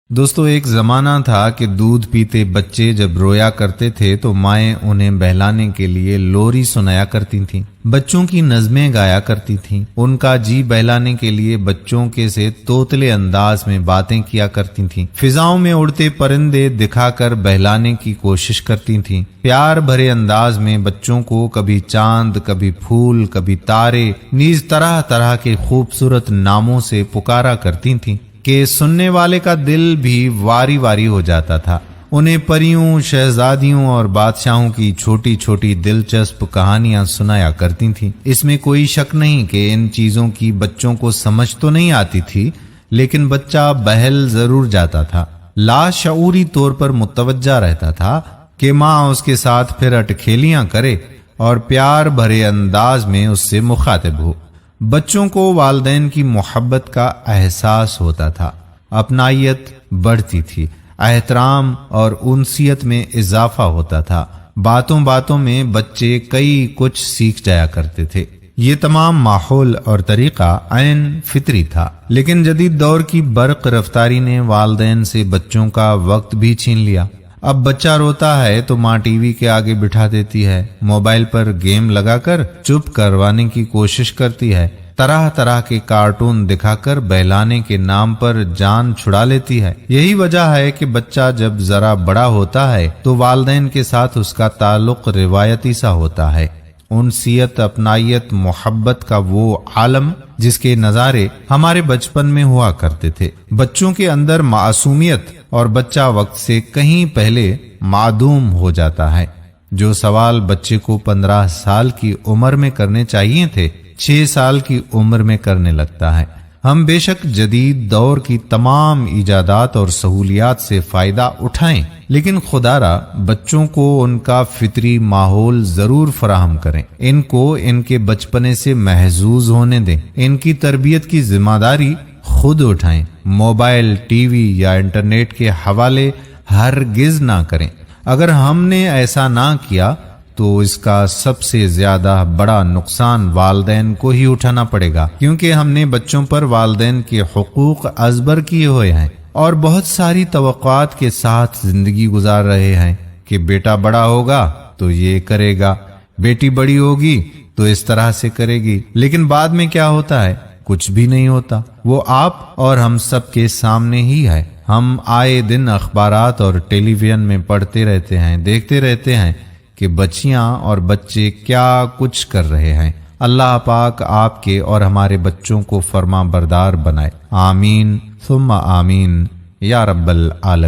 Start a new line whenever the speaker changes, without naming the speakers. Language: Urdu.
دوستو، ایک زمانہ تھا کہ دودھ پیتے بچے جب رویا کرتے تھے تو مائیں انہیں بہلانے کے لیے لوری سنایا کرتی تھیں، بچوں کی نظمیں گایا کرتی تھیں، ان کا جی بہلانے کے لیے بچوں کے سے توتلے انداز میں باتیں کیا کرتی تھیں، فضاؤں میں اڑتے پرندے دکھا کر بہلانے کی کوشش کرتی تھیں، پیار بھرے انداز میں بچوں کو کبھی چاند، کبھی پھول، کبھی تارے، نیز طرح طرح کے خوبصورت ناموں سے پکارا کرتی تھیں کہ سننے والے کا دل بھی واری واری ہو جاتا تھا۔ انہیں پریوں، شہزادیوں اور بادشاہوں کی چھوٹی چھوٹی دلچسپ کہانیاں سنایا کرتی تھیں۔ اس میں کوئی شک نہیں کہ ان چیزوں کی بچوں کو سمجھ تو نہیں آتی تھی، لیکن بچہ بہل ضرور جاتا تھا، لاشعوری طور پر متوجہ رہتا تھا کہ ماں اس کے ساتھ پھر اٹکھیلیاں کرے اور پیار بھرے انداز میں اس سے مخاطب ہو۔ بچوں کو والدین کی محبت کا احساس ہوتا تھا، اپنائیت بڑھتی تھی، احترام اور انسیت میں اضافہ ہوتا تھا، باتوں باتوں میں بچے کئی کچھ سیکھ جایا کرتے تھے۔ یہ تمام ماحول اور طریقہ عین فطری تھا، لیکن جدید دور کی برق رفتاری نے والدین سے بچوں کا وقت بھی چھین لیا۔ اب بچہ روتا ہے تو ماں ٹی وی کے آگے بٹھا دیتی ہے، موبائل پر گیم لگا کر چپ کروانے کی کوشش کرتی ہے، طرح طرح کے کارٹون دکھا کر بہلانے کے نام پر جان چھڑا لیتی ہے۔ یہی وجہ ہے کہ بچہ جب ذرا بڑا ہوتا ہے تو والدین کے ساتھ اس کا تعلق روایتی سا ہوتا ہے، انسیت، اپنائیت، محبت کا وہ عالم جس کے نظارے ہمارے بچپن میں ہوا کرتے تھے۔ بچوں کے اندر معصومیت اور بچہ وقت سے کہیں پہلے معدوم ہو جاتا ہے۔ جو سوال بچے کو 15 سال کی عمر میں کرنے چاہیے تھے، 6 سال کی عمر میں کرنے لگتا ہے۔ ہم بے شک جدید دور کی تمام ایجادات اور سہولیات سے فائدہ اٹھائیں، لیکن خدا را بچوں کو ان کا فطری ماحول ضرور فراہم کریں، ان کو ان کے بچپنے سے محظوظ ہونے دیں، ان کی تربیت کی ذمہ داری خود اٹھائیں۔ موبائل، ٹی وی یا انٹرنیٹ کے حوالے ہرگز نہ کریں۔ اگر ہم نے ایسا نہ کیا تو اس کا سب سے زیادہ بڑا نقصان والدین کو ہی اٹھانا پڑے گا، کیونکہ ہم نے بچوں پر والدین کے حقوق ازبر کیے ہوئے ہیں اور بہت ساری توقعات کے ساتھ زندگی گزار رہے ہیں کہ بیٹا بڑا ہوگا تو یہ کرے گا، بیٹی بڑی ہوگی تو اس طرح سے کرے گی، لیکن بعد میں کیا ہوتا ہے؟ کچھ بھی نہیں ہوتا۔ وہ آپ اور ہم سب کے سامنے ہی ہے۔ ہم آئے دن اخبارات اور ٹیلی ویژن میں پڑھتے رہتے ہیں، دیکھتے رہتے ہیں کہ بچیاں اور بچے کیا کچھ کر رہے ہیں۔ اللہ پاک آپ کے اور ہمارے بچوں کو فرما بردار بنائے، آمین ثم آمین یا رب العالمین۔